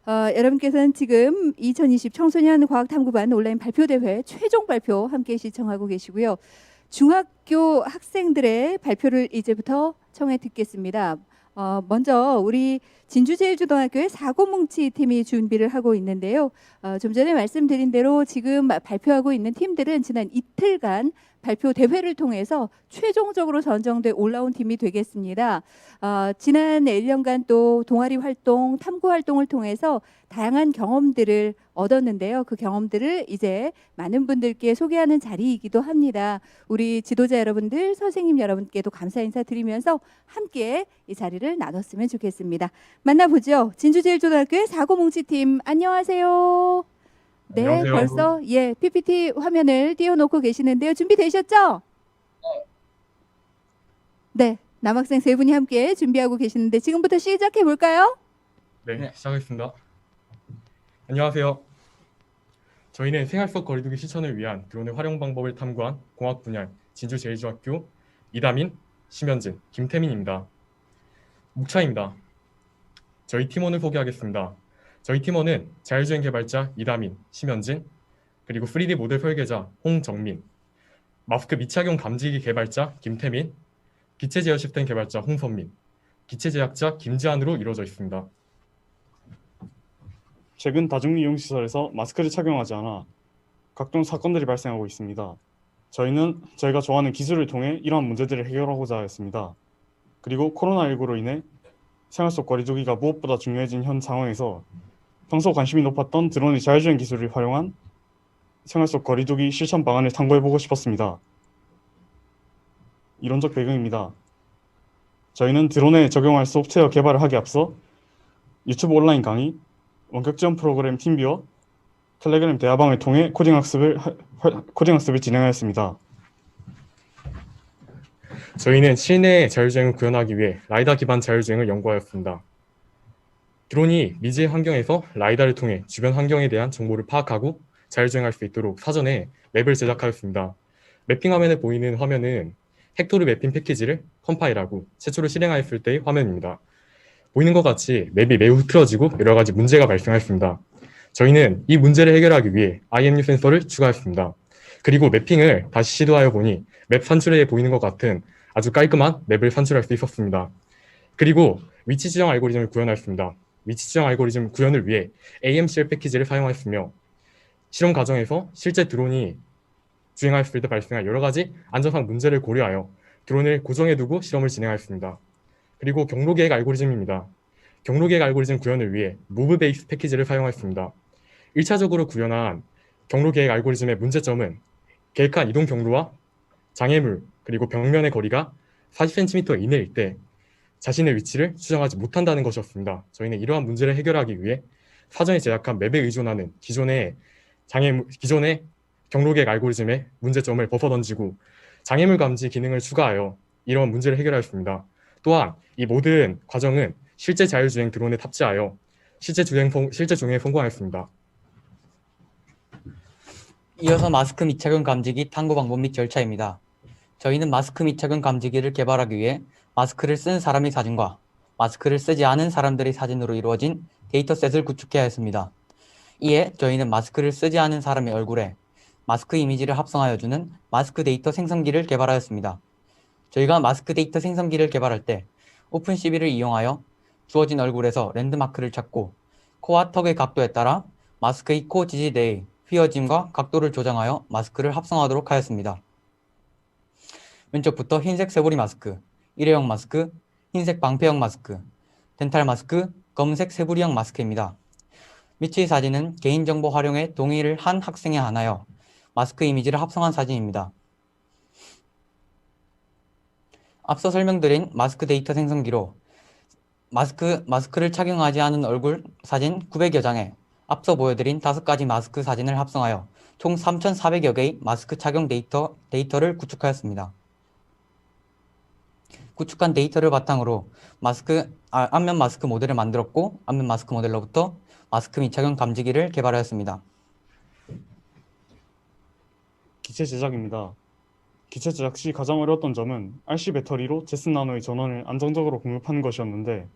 여러분께서는 지금 2020 청소년 과학탐구반 온라인 발표대회 최종 발표 함께 시청하고 계시고요. 중학교 학생들의 발표를 이제부터 청해 듣겠습니다. 먼저 우리 진주제일초등학교의 사고뭉치 팀이 준비를 하고 있는데요. 좀 전에 말씀드린 대로 지금 발표하고 있는 팀들은 지난 이틀간 발표 대회를 통해서 최종적으로 선정돼 올라온 팀이 되겠습니다. 지난 1년간 또 동아리 활동, 탐구 활동을 통해서 다양한 경험들을 얻었는데요. 그 경험들을 이제 많은 분들께 소개하는 자리이기도 합니다. 우리 지도자 여러분들, 선생님 여러분께도 감사 인사 드리면서 함께 이 자리를 나눴으면 좋겠습니다. 만나보죠. 진주제일초등학교의 사고뭉치팀 안녕하세요. 네, 안녕하세요. 벌써 PPT 화면을 띄워놓고 계시는데요. 준비되셨죠? 네, 남학생 세 분이 함께 준비하고 계시는데 지금부터 시작해 볼까요? 네, 시작하겠습니다. 안녕하세요. 저희는 생활 속 거리두기 실천을 위한 드론의 활용 방법을 탐구한 공학 분야 진주제일중학교 이다민, 심현진, 김태민입니다. 묵차입니다. 저희 팀원을 소개하겠습니다. 저희 팀원은 자율주행 개발자 이다민, 심현진, 그리고 3D 모델 설계자 홍정민, 마스크 미착용 감지기 개발자 김태민, 기체 제어 시스템 개발자 홍선민, 기체 제작자 김지한으로 이루어져 있습니다. 최근 다중이용시설에서 마스크를 착용하지 않아 각종 사건들이 발생하고 있습니다. 저희는 저희가 좋아하는 기술을 통해 이러한 문제들을 해결하고자 하였습니다. 그리고 코로나19로 인해 생활 속 거리두기가 무엇보다 중요해진 현 상황에서 평소 관심이 높았던 드론의 자율주행 기술을 활용한 생활 속 거리두기 실천 방안을 탐구해보고 싶었습니다. 이론적 배경입니다. 저희는 드론에 적용할 소프트웨어 개발을 하기 앞서 유튜브 온라인 강의, 원격 지원 프로그램 팀비어, 텔레그램 대화방을 통해 코딩 학습을 진행하였습니다. 저희는 실내의 자율주행을 구현하기 위해 라이다 기반 자율주행을 연구하였습니다. 드론이 미지의 환경에서 라이다를 통해 주변 환경에 대한 정보를 파악하고 자율주행할 수 있도록 사전에 맵을 제작하였습니다. 매핑 화면에 보이는 화면은 헥토르 매핑 패키지를 컴파일하고 최초로 실행하였을 때의 화면입니다. 보이는 것 같이 맵이 매우 흐트러지고 여러 가지 문제가 발생하였습니다. 저희는 이 문제를 해결하기 위해 IMU 센서를 추가했습니다. 그리고 매핑을 다시 시도하여 보니 맵 산출에 보이는 것 같은 아주 깔끔한 맵을 산출할 수 있었습니다. 그리고 위치 지정 알고리즘을 구현하였습니다. 위치 지정 알고리즘 구현을 위해 AMCL 패키지를 사용하였으며 실험 과정에서 실제 드론이 주행하였을 때 발생한 여러 가지 안전상 문제를 고려하여 드론을 고정해두고 실험을 진행하였습니다. 그리고 경로계획 알고리즘입니다. 경로계획 알고리즘 구현을 위해 무브 베이스 패키지를 사용하였습니다. 1차적으로 구현한 경로계획 알고리즘의 문제점은 계획한 이동 경로와 장애물 그리고 벽면의 거리가 40cm 이내일 때 자신의 위치를 추정하지 못한다는 것이었습니다. 저희는 이러한 문제를 해결하기 위해 사전에 제작한 맵에 의존하는 기존의 경로계획 알고리즘의 문제점을 벗어던지고 장애물 감지 기능을 추가하여 이러한 문제를 해결하였습니다. 또한 이 모든 과정은 실제 자율주행 드론에 탑재하여 실제 주행에 성공하였습니다. 이어서 마스크 미착용 감지기 탐구 방법 및 절차입니다. 저희는 마스크 미착용 감지기를 개발하기 위해 마스크를 쓴 사람의 사진과 마스크를 쓰지 않은 사람들의 사진으로 이루어진 데이터셋을 구축해야 했습니다. 이에 저희는 마스크를 쓰지 않은 사람의 얼굴에 마스크 이미지를 합성하여주는 마스크 데이터 생성기를 개발하였습니다. 저희가 마스크 데이터 생성기를 개발할 때 오픈CV를 이용하여 주어진 얼굴에서 랜드마크를 찾고 코와 턱의 각도에 따라 마스크의 코 지지 내의 휘어짐과 각도를 조정하여 마스크를 합성하도록 하였습니다. 왼쪽부터 흰색 세부리 마스크, 일회용 마스크, 흰색 방패형 마스크, 덴탈 마스크, 검은색 세부리형 마스크입니다. 밑의 사진은 개인정보 활용에 동의를 한 학생에 한하여 마스크 이미지를 합성한 사진입니다. 앞서 설명드린 마스크 데이터 생성기로 마스크를 착용하지 않은 얼굴 사진 900여 장에 앞서 보여드린 5가지 마스크 사진을 합성하여 총 3,400여 개의 마스크 착용 데이터를 구축하였습니다. 구축한 데이터를 바탕으로 앞면 마스크 모델을 만들었고 앞면 마스크 모델로부터 마스크 미착용 감지기를 개발하였습니다. 기체 제작입니다. 기체 제작 시 가장 어려웠던 점은 RC 배터리로 제스 나노의 전원을 안정적으로 공급하는 것이었는데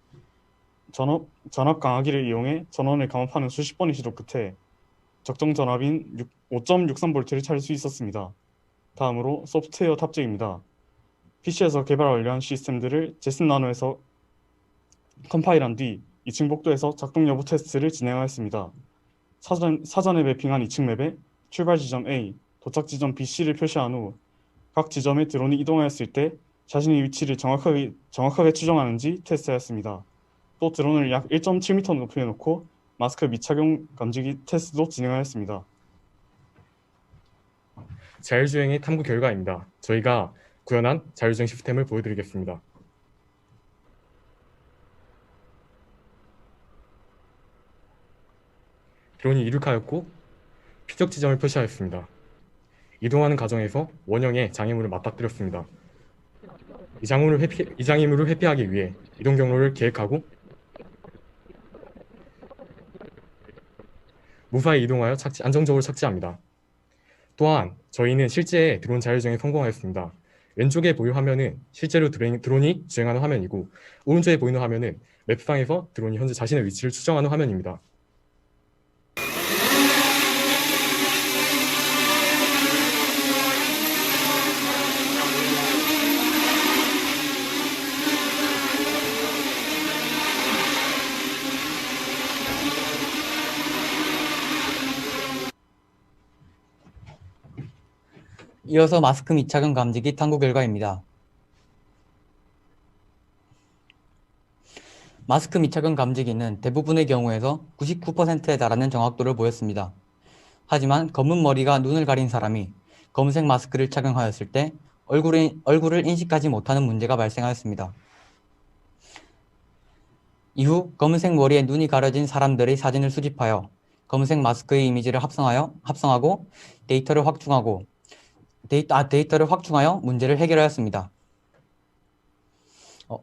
전압 강화기를 이용해 전원을 감압하는 수십 번의 시도 끝에 적정 전압인 5.63V를 찾을 수 있었습니다. 다음으로 소프트웨어 탑재입니다. PC에서 개발 완료한 시스템들을 제슨 나노에서 컴파일한 뒤 2층 복도에서 작동 여부 테스트를 진행하였습니다. 사전에 매핑한 2층 맵에 출발 지점 A, 도착 지점 BC를 표시한 후 각 지점에 드론이 이동하였을 때 자신의 위치를 정확하게 추정하는지 테스트하였습니다. 또 드론을 약 1.7m 높이에 놓고 마스크 미착용 감지기 테스트도 진행하였습니다. 자율주행의 탐구 결과입니다. 저희가 구현한 자율주행 시스템을 보여드리겠습니다. 드론이 이륙하였고 피적 지점을 표시하였습니다. 이동하는 과정에서 원형의 장애물을 맞닥뜨렸습니다. 이 장애물을 회피하기 위해 이동 경로를 계획하고 무사히 이동하여 안정적으로 착지합니다. 또한 저희는 실제 드론 자율주행에 성공하였습니다. 왼쪽에 보이는 화면은 실제로 드론이 주행하는 화면이고 오른쪽에 보이는 화면은 맵상에서 드론이 현재 자신의 위치를 추정하는 화면입니다. 이어서 마스크 미착용 감지기 탐구 결과입니다. 마스크 미착용 감지기는 대부분의 경우에서 99%에 달하는 정확도를 보였습니다. 하지만 검은 머리가 눈을 가린 사람이 검은색 마스크를 착용하였을 때 얼굴을 인식하지 못하는 문제가 발생하였습니다. 이후 검은색 머리에 눈이 가려진 사람들의 사진을 수집하여 검은색 마스크의 이미지를 합성하고 데이터를 확충하여 문제를 해결하였습니다.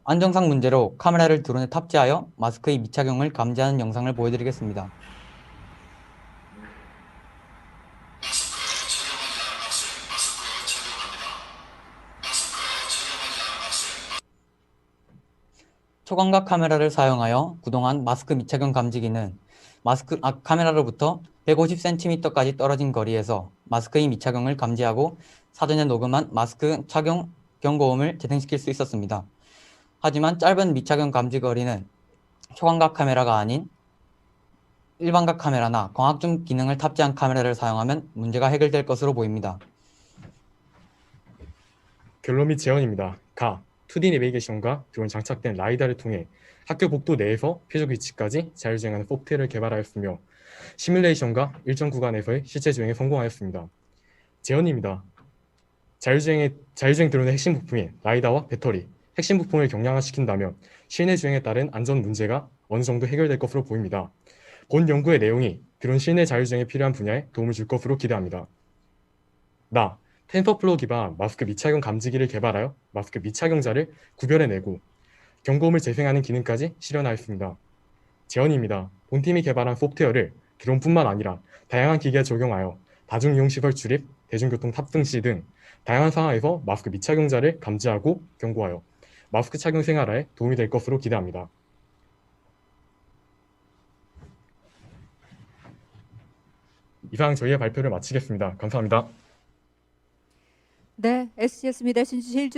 안정상 문제로 카메라를 드론에 탑재하여 마스크의 미착용을 감지하는 영상을 보여드리겠습니다. 초광각 카메라를 사용하여 구동한 마스크 미착용 감지기는 카메라로부터 150cm까지 떨어진 거리에서 마스크의 미착용을 감지하고 사전에 녹음한 마스크 착용 경고음을 재생시킬 수 있었습니다. 하지만 짧은 미착용 감지 거리는 초광각 카메라가 아닌 일반각 카메라나 광학줌 기능을 탑재한 카메라를 사용하면 문제가 해결될 것으로 보입니다. 결론 및 제언입니다. 2D 내비게이션과 드론 장착된 라이다를 통해 학교 복도 내에서 표적 위치까지 자율주행하는 소프트웨어를 개발하였으며 시뮬레이션과 일정 구간에서의 실제 주행에 성공하였습니다. 제언입니다. 자율주행 드론의 핵심 부품인 라이다와 배터리, 핵심 부품을 경량화시킨다면 실내 주행에 따른 안전 문제가 어느 정도 해결될 것으로 보입니다. 본 연구의 내용이 드론 실내 자율주행에 필요한 분야에 도움을 줄 것으로 기대합니다. 텐서플로우 기반 마스크 미착용 감지기를 개발하여 마스크 미착용자를 구별해내고 경고음을 재생하는 기능까지 실현하였습니다. 제언입니다. 본팀이 개발한 소프트웨어를 드론뿐만 아니라 다양한 기기에 적용하여 다중이용시설 출입, 대중교통 탑승 시 등 다양한 상황에서 마스크 미착용자를 감지하고 경고하여 마스크 착용 생활에 도움이 될 것으로 기대합니다. 이상 저희의 발표를 마치겠습니다. 감사합니다. 네, SC였습니다. 신주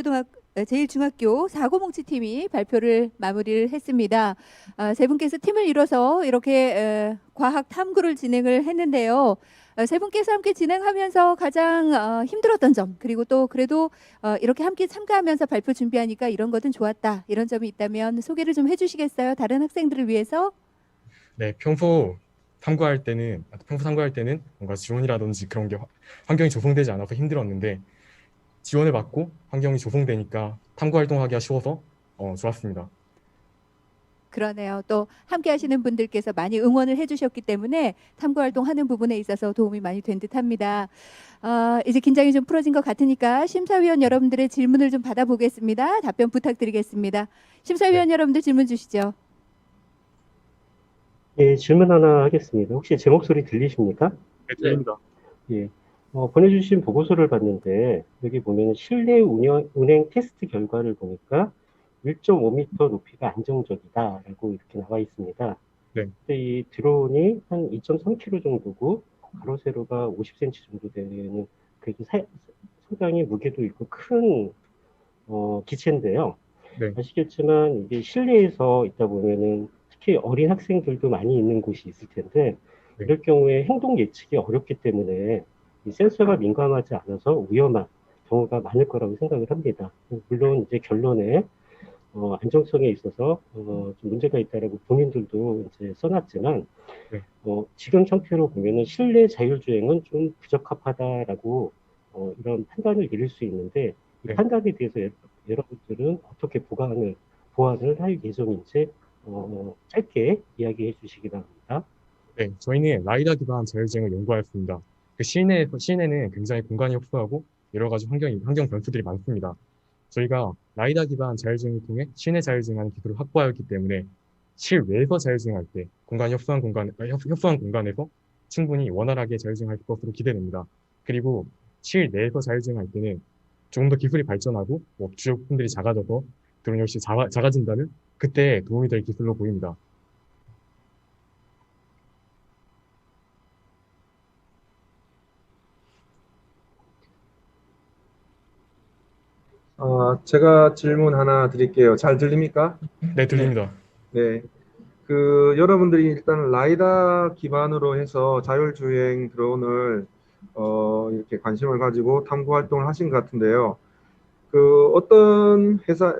제일중학교 사고뭉치팀이 발표를 마무리를 했습니다. 세 분께서 팀을 이뤄서 이렇게 과학 탐구를 진행을 했는데요. 세 분께서 함께 진행하면서 가장 힘들었던 점, 그리고 또 그래도 이렇게 함께 참가하면서 발표 준비하니까 이런 것은 좋았다, 이런 점이 있다면 소개를 좀 해주시겠어요? 다른 학생들을 위해서. 네, 평소 탐구할 때는 뭔가 지원이라든지 그런 게 환경이 조성되지 않아서 힘들었는데 지원을 받고 환경이 조성되니까 탐구 활동하기가 쉬워서 좋았습니다. 그러네요. 또 함께 하시는 분들께서 많이 응원을 해주셨기 때문에 탐구 활동하는 부분에 있어서 도움이 많이 된 듯합니다. 이제 긴장이 좀 풀어진 것 같으니까 심사위원 여러분들의 질문을 좀 받아보겠습니다. 답변 부탁드리겠습니다. 심사위원 여러분들 질문 주시죠. 예, 질문 하나 하겠습니다. 혹시 제 목소리 들리십니까? 네, 들립니다. 예. 보내주신 보고서를 봤는데, 여기 보면 실내 운행 테스트 결과를 보니까, 1.5m 높이가 안정적이다라고 이렇게 나와 있습니다. 네. 근데 이 드론이 한 2.3kg 정도고 가로 세로가 50cm 정도 되는 되게 상당히 무게도 있고 큰 기체인데요. 네. 아시겠지만 이게 실내에서 있다 보면은 특히 어린 학생들도 많이 있는 곳이 있을 텐데 네. 이럴 경우에 행동 예측이 어렵기 때문에 이 센서가 민감하지 않아서 위험한 경우가 많을 거라고 생각을 합니다. 물론 이제 결론에 안정성에 있어서 좀 문제가 있다라고 본인들도 이제 써놨지만 네. 지금 상태로 보면은 실내 자율주행은 좀 부적합하다라고 이런 판단을 내릴 수 있는데 이 네. 판단에 대해서 여러분들은 어떻게 보완을 할 예정인지 짧게 이야기해 주시기 바랍니다. 네, 저희는 라이다 기반 자율주행을 연구하였습니다. 그 시내는 굉장히 공간이 협소하고 여러 가지 환경 변수들이 많습니다. 저희가 라이다 기반 자율주행을 통해 시내 자율주행하는 기술을 확보하였기 때문에 실외에서 자율주행할 때 협소한 공간에서 충분히 원활하게 자율주행할 것으로 기대됩니다. 그리고 실내에서 자율주행할 때는 조금 더 기술이 발전하고 주요 부품들이 작아져서 드론 역시 작아진다는 그때 도움이 될 기술로 보입니다. 제가 질문 하나 드릴게요. 잘 들립니까? 네, 들립니다. 네. 여러분들이 일단 라이다 기반으로 해서 자율주행 드론을 이렇게 관심을 가지고 탐구 활동을 하신 것 같은데요. 어떤 회사,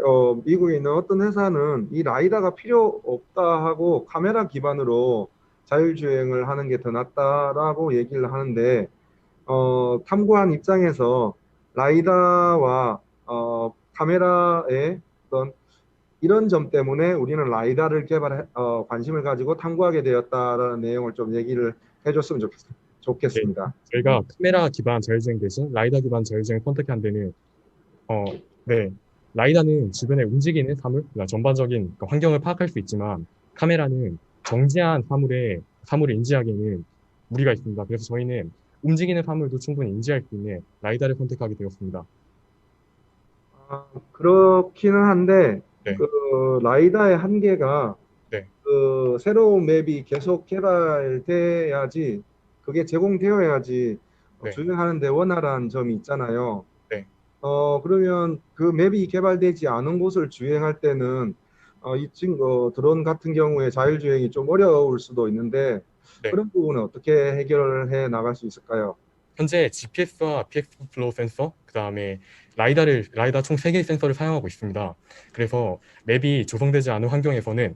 미국에 있는 어떤 회사는 이 라이다가 필요 없다 하고 카메라 기반으로 자율주행을 하는 게 더 낫다라고 얘기를 하는데, 탐구한 입장에서 라이다와 카메라의 어떤 이런 점 때문에 우리는 라이다를 관심을 가지고 탐구하게 되었다라는 내용을 좀 얘기를 해줬으면 좋겠습니다. 저희가 카메라 기반 자율주행 대신 라이다 기반 자율주행을 선택한 데는 네, 라이다는 주변에 움직이는 사물, 그러니까 전반적인 그 환경을 파악할 수 있지만 카메라는 정지한 사물을 인지하기에는 무리가 있습니다. 그래서 저희는 움직이는 사물도 충분히 인지할 수 있는 라이다를 선택하게 되었습니다. 그렇기는 한데 네. 라이다의 한계가 네. 새로운 맵이 계속 개발돼야지 그게 제공되어야지 네. 주행하는 데 원활한 점이 있잖아요. 네. 그러면 그 맵이 개발되지 않은 곳을 주행할 때는 드론 같은 경우에 자율주행이 좀 어려울 수도 있는데 네. 그런 부분은 어떻게 해결해 나갈 수 있을까요? 현재 GPS와 PX 플로우 센서, 그 다음에 라이다 총 3개의 센서를 사용하고 있습니다. 그래서 맵이 조성되지 않은 환경에서는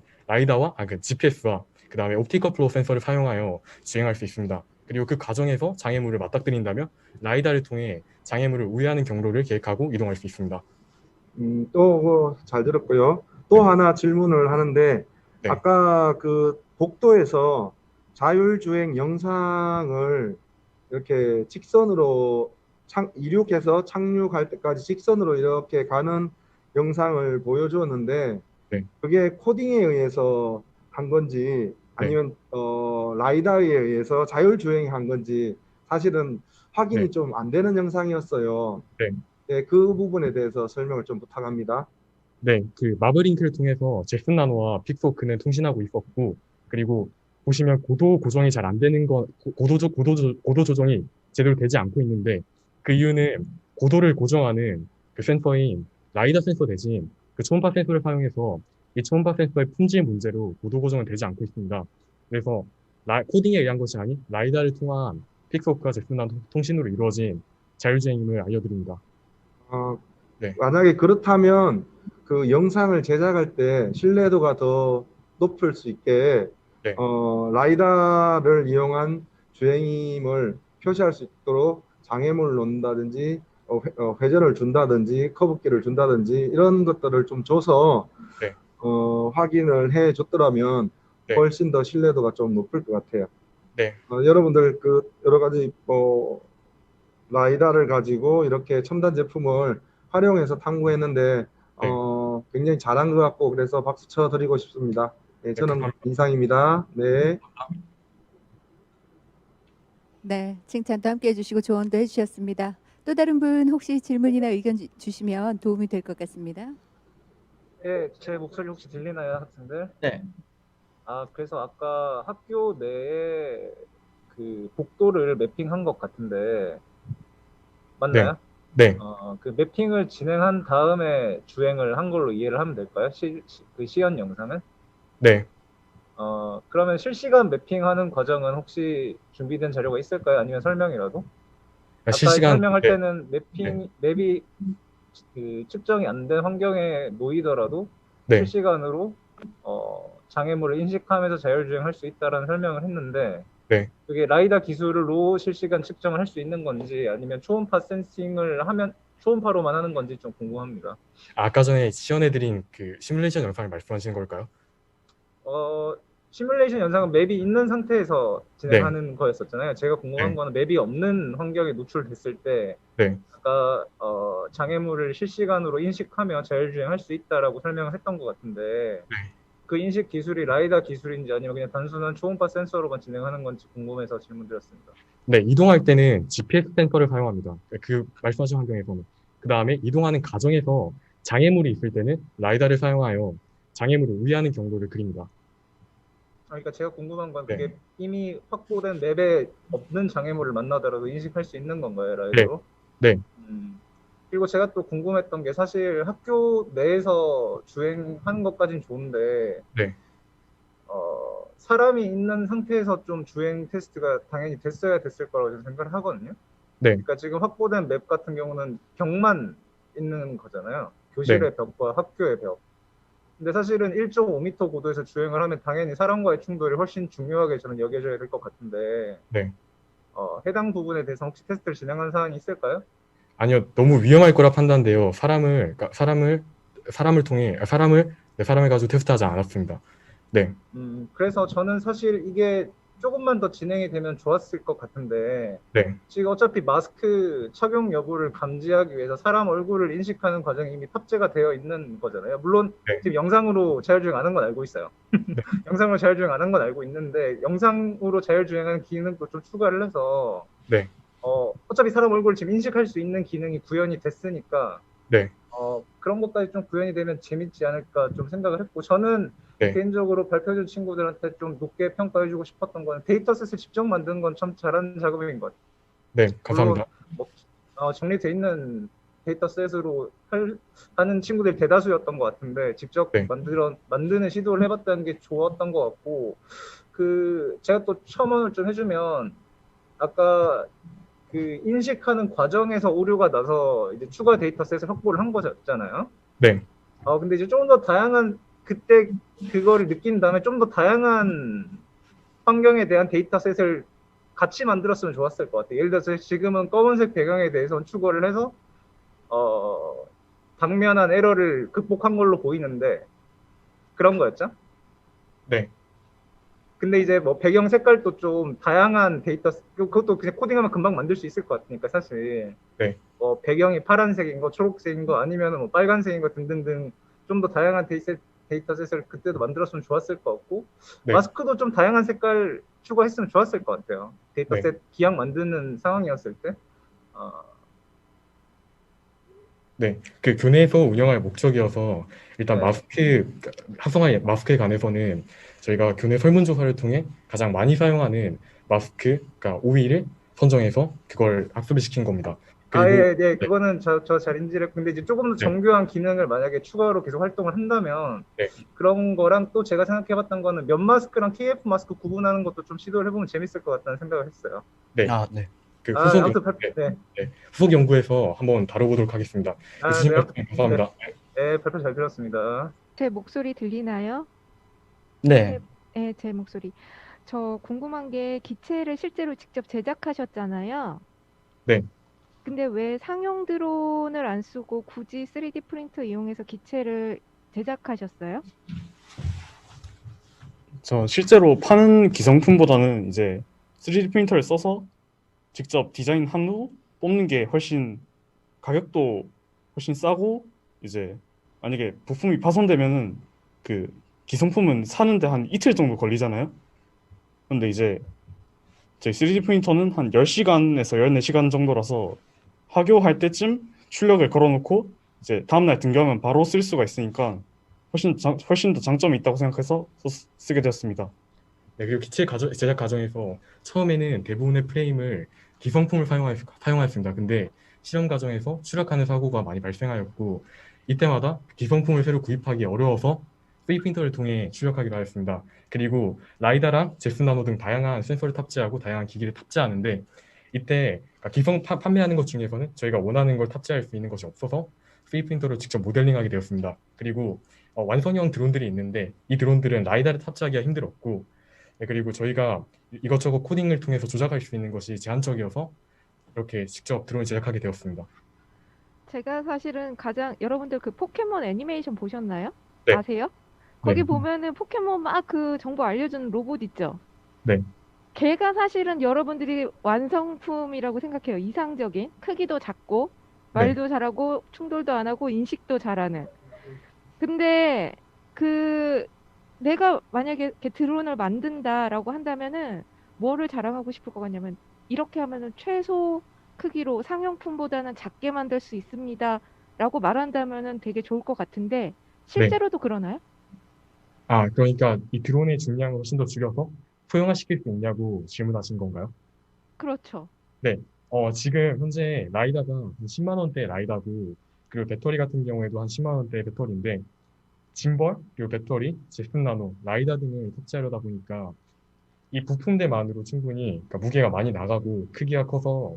GPS와 그 다음에 옵티컬 플로우 센서를 사용하여 주행할 수 있습니다. 그리고 그 과정에서 장애물을 맞닥뜨린다면 라이다를 통해 장애물을 우회하는 경로를 계획하고 이동할 수 있습니다. 또 잘 들었고요. 또 네. 하나 질문을 하는데 네. 아까 그 복도에서 자율주행 영상을 이렇게 직선으로 이륙해서 착륙할 때까지 직선으로 이렇게 가는 영상을 보여주었는데 네. 그게 코딩에 의해서 한 건지 아니면 라이다에 의해서 자율주행이 한 건지 사실은 확인이 네. 좀 안 되는 영상이었어요. 네. 네, 그 부분에 대해서 설명을 좀 부탁합니다. 네, 그 마블링크를 통해서 잭슨 나노와 픽스호크는 통신하고 있었고, 그리고 보시면 고도 고정이 잘 안 되는 고도 조정이 제대로 되지 않고 있는데, 그 이유는 고도를 고정하는 그 센서인 라이다 센서 대신 그 초음파 센서를 사용해서 이 초음파 센서의 품질 문제로 고도 고정은 되지 않고 있습니다. 그래서 코딩에 의한 것이 아닌 라이다를 통한 픽스호크와 잭슨 나노 통신으로 이루어진 자율주행임을 알려드립니다. 네. 만약에 그렇다면 그 영상을 제작할 때 신뢰도가 더 높을 수 있게 네. 라이다를 이용한 주행임을 표시할 수 있도록 장애물을 놓는다든지 회전을 준다든지 커브기를 준다든지 이런 것들을 좀 줘서 네. 확인을 해 줬더라면 네. 훨씬 더 신뢰도가 좀 높을 것 같아요. 네. 여러분들 그 여러 가지 라이다를 가지고 이렇게 첨단 제품을 활용해서 탐구했는데 네. 굉장히 잘한 것 같고 그래서 박수 쳐드리고 싶습니다. 네, 저는 감사합니다. 이상입니다. 네. 네, 칭찬도 함께 해주시고 조언도 해주셨습니다. 또 다른 분 혹시 질문이나 의견 주시면 도움이 될 것 같습니다. 예, 제 목소리 혹시 들리나요, 학생들? 네. 그래서 아까 학교 내에 그 복도를 매핑한 것 같은데, 네, 맞나요? 네, 그 매핑을 진행한 다음에 주행을 한 걸로 이해를 하면 될까요? 그 시연 영상은? 네. 그러면 실시간 매핑하는 과정은 혹시 준비된 자료가 있을까요? 아니면 설명이라도? 아까 실시간, 설명할 네, 때는 네, 맵이 그 측정이 안 된 환경에 놓이더라도 네, 실시간으로 장애물을 인식하면서 자율주행할 수 있다라는 설명을 했는데 네. 그게 라이다 기술로 실시간 측정을 할 수 있는 건지 아니면 초음파 센싱을 하면 초음파로만 하는 건지 좀 궁금합니다. 아까 전에 지원해드린 그 시뮬레이션 영상을 말씀하시는 걸까요? 시뮬레이션 영상은 맵이 있는 상태에서 네, 진행하는 거였었잖아요. 제가 궁금한 네, 거는 맵이 없는 환경에 노출됐을 때 네, 아까 장애물을 실시간으로 인식하며 자율주행할 수 있다라고 설명을 했던 것 같은데 네. 그 인식 기술이 라이다 기술인지 아니면 그냥 단순한 초음파 센서로만 진행하는 건지 궁금해서 질문드렸습니다. 네, 이동할 때는 GPS 센서를 사용합니다. 그 말씀하신 환경에서는. 그 다음에 이동하는 과정에서 장애물이 있을 때는 라이다를 사용하여 장애물을 우회하는 경로를 그립니다. 그러니까 제가 궁금한 건 네, 그게 이미 확보된 맵에 없는 장애물을 만나더라도 인식할 수 있는 건가요, 네, 라이더로? 네, 그리고 제가 또 궁금했던 게 사실 학교 내에서 주행하는 것까진 좋은데 네, 사람이 있는 상태에서 좀 주행 테스트가 당연히 됐어야 됐을 거라고 저는 생각을 하거든요. 네, 그러니까 지금 확보된 맵 같은 경우는 벽만 있는 거잖아요. 네, 교실의 벽과 학교의 벽. 근데 사실은 1.5m 고도에서 주행을 하면 당연히 사람과의 충돌이 훨씬 중요하게 저는 여겨져야 될 것 같은데 네. 해당 부분에 대해서 혹시 테스트를 진행한 사항이 있을까요? 아니요, 너무 위험할 거라 판단돼요. 그러니까 사람을 통해, 네, 사람을 가지고 테스트하지 않았습니다. 네, 그래서 저는 사실 이게 조금만 더 진행이 되면 좋았을 것 같은데 네, 지금 어차피 마스크 착용 여부를 감지하기 위해서 사람 얼굴을 인식하는 과정이 이미 탑재가 되어 있는 거잖아요. 물론 네, 지금 영상으로 자율주행 안 한 건 알고 있어요. 네, 영상으로 자율주행 안 한 건 알고 있는데 영상으로 자율주행하는 기능도 좀 추가를 해서 네, 어차피 사람 얼굴을 지금 인식할 수 있는 기능이 구현이 됐으니까 네, 그런 것까지 좀 구현이 되면 재밌지 않을까 좀 생각을 했고 저는 네, 개인적으로 발표해준 친구들한테 좀 높게 평가해주고 싶었던 거는 데이터셋을 직접 만드는 건 참 잘하는 작업인 것 같아요. 네, 물론 감사합니다. 뭐, 정리돼 있는 데이터셋으로 하는 친구들이 대다수였던 것 같은데 직접 네, 만드는 시도를 해봤다는 게 좋았던 것 같고 그 제가 또 첨언을 좀 해주면 아까 그 인식하는 과정에서 오류가 나서 이제 추가 데이터셋을 확보를 한 거잖아요. 네, 근데 이제 좀 더 다양한 그때 그거를 느낀 다음에 좀 더 다양한 환경에 대한 데이터셋을 같이 만들었으면 좋았을 것 같아요. 예를 들어서 지금은 검은색 배경에 대해서는 추가를 해서 당면한 에러를 극복한 걸로 보이는데 그런 거였죠. 네, 근데 이제 뭐 배경 색깔도 좀 다양한 데이터 그것도 그냥 코딩하면 금방 만들 수 있을 것 같으니까 사실 네, 뭐 배경이 파란색인 거, 초록색인 거 아니면 뭐 빨간색인 거 등등등 좀 더 다양한 데이터셋을 그때도 만들었으면 좋았을 것 같고 네, 마스크도 좀 다양한 색깔 추가했으면 좋았을 것 같아요. 네. 데이터셋 기왕 만드는 상황이었을 때. 어, 네, 그 교내에서 운영할 목적이어서 일단 네. 학생활 마스크에 관해서는 저희가 교내 설문조사를 통해 가장 많이 사용하는 마스크, 그러니까 5위를 선정해서 그걸 학습을 시킨 겁니다. 그리고 예, 네, 네, 그거는 저 잘 인지를. 근데 이제 조금 더 네, 정교한 기능을 만약에 추가로 계속 활동을 한다면 네, 그런 거랑 또 제가 생각해봤던 거는 면 마스크랑 KF 마스크 구분하는 것도 좀 시도를 해보면 재밌을 것 같다는 생각을 했어요. 네, 아, 네. 그 후속 연, 아무튼 네, 네, 네, 후속 연구에서 한번 다뤄보도록 하겠습니다. 주신 네, 말씀 아무튼 네, 감사합니다. 네, 발표 잘 들었습니다. 제 목소리 들리나요? 네. 네, 제 목소리. 저 궁금한 게 기체를 실제로 직접 제작하셨잖아요. 네, 근데 왜 상용 드론을 안 쓰고 굳이 3D 프린터 이용해서 기체를 제작하셨어요? 저 실제로 파는 기성품보다는 이제 3D 프린터를 써서 직접 디자인한 후 뽑는 게 훨씬 가격도 훨씬 싸고 이제 만약에 부품이 파손되면은 그 기성품은 사는데 한 이틀 정도 걸리잖아요. 근데 이제 저희 3D 프린터는 한 10시간에서 14시간 정도라서 하교할 때쯤 출력을 걸어놓고 이제 다음날 등교하면 바로 쓸 수가 있으니까 훨씬 더 장점이 있다고 생각해서 쓰게 되었습니다. 네, 그리고 기체 제작 과정에서 처음에는 대부분의 프레임을 기성품을 사용하였습니다. 근데 실험 과정에서 추락하는 사고가 많이 발생하였고 이때마다 기성품을 새로 구입하기 어려워서 3D 프린터를 통해 출력하기로 하였습니다. 그리고 라이다랑 제스나노 등 다양한 센서를 탑재하고 다양한 기기를 탑재하는데 이때 판매하는 것 중에서는 저희가 원하는 걸 탑재할 수 있는 것이 없어서 3D 프린터를 직접 모델링하게 되었습니다. 그리고 완성형 드론들이 있는데 이 드론들은 라이다를 탑재하기가 힘들었고 네, 그리고 저희가 이것저것 코딩을 통해서 조작할 수 있는 것이 제한적이어서 이렇게 직접 드론을 제작하게 되었습니다. 제가 사실은 여러분들 그 포켓몬 애니메이션 보셨나요? 네. 아세요? 거기 네. 보면은 포켓몬 막 그 정보 알려주는 로봇 있죠? 네. 걔가 사실은 여러분들이 완성품이라고 생각해요. 이상적인 크기도 작고 말도 잘하고 충돌도 안 하고 인식도 잘하는. 근데 내가 만약에 이렇게 드론을 만든다라고 한다면은 뭐를 자랑하고 싶을 것 같냐면 이렇게 하면은 최소 크기로 상용품보다는 작게 만들 수 있습니다라고 말한다면은 되게 좋을 것 같은데 실제로도 그러나요? 그러니까 이 드론의 중량을 훨씬 더 줄여서 소형화시킬 수 있냐고 질문하신 건가요? 그렇죠. 네. 지금 현재 라이다가 한 10만 원대 라이다고 그리고 배터리 같은 경우에도 한 10만 원대 배터리인데 짐벌, 그리고 배터리, 제품나노, 라이다 등을 탑재하려다 보니까 이 부품대만으로 충분히 그러니까 무게가 많이 나가고 크기가 커서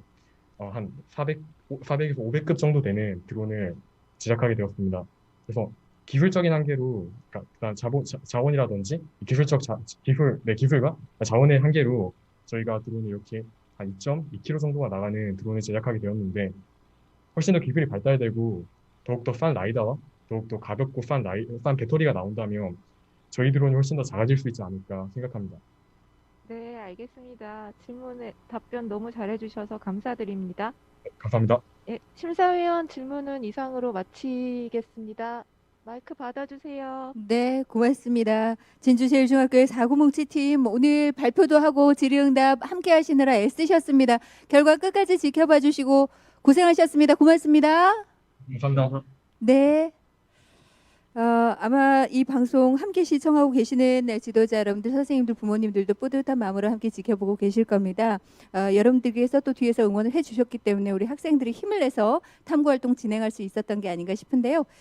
한 400에서 500급 정도 되는 드론을 제작하게 되었습니다. 그래서 기술적인 한계로, 그러니까 일단 자원이라든지 기술과 자원의 한계로 저희가 드론을 이렇게 한 2.2kg 정도가 나가는 드론을 제작하게 되었는데 훨씬 더 기술이 발달되고 더욱더 싼 라이다와 더욱더 가볍고 싼 배터리가 나온다면 저희 드론이 훨씬 더 작아질 수 있지 않을까 생각합니다. 네, 알겠습니다. 질문에 답변 너무 잘해주셔서 감사드립니다. 감사합니다. 예, 심사위원 질문은 이상으로 마치겠습니다. 마이크 받아주세요. 네, 고맙습니다. 진주제일중학교의 사고뭉치팀 오늘 발표도 하고 질의응답 함께 하시느라 애쓰셨습니다. 결과 끝까지 지켜봐 주시고 고생하셨습니다. 고맙습니다. 감사합니다. 네. 아마 이 방송 함께 시청하고 계시는 지도자 여러분들, 선생님들, 부모님들도 뿌듯한 마음으로 함께 지켜보고 계실 겁니다. 여러분들께서 또 뒤에서 응원을 해주셨기 때문에 우리 학생들이 힘을 내서 탐구활동 진행할 수 있었던 게 아닌가 싶은데요.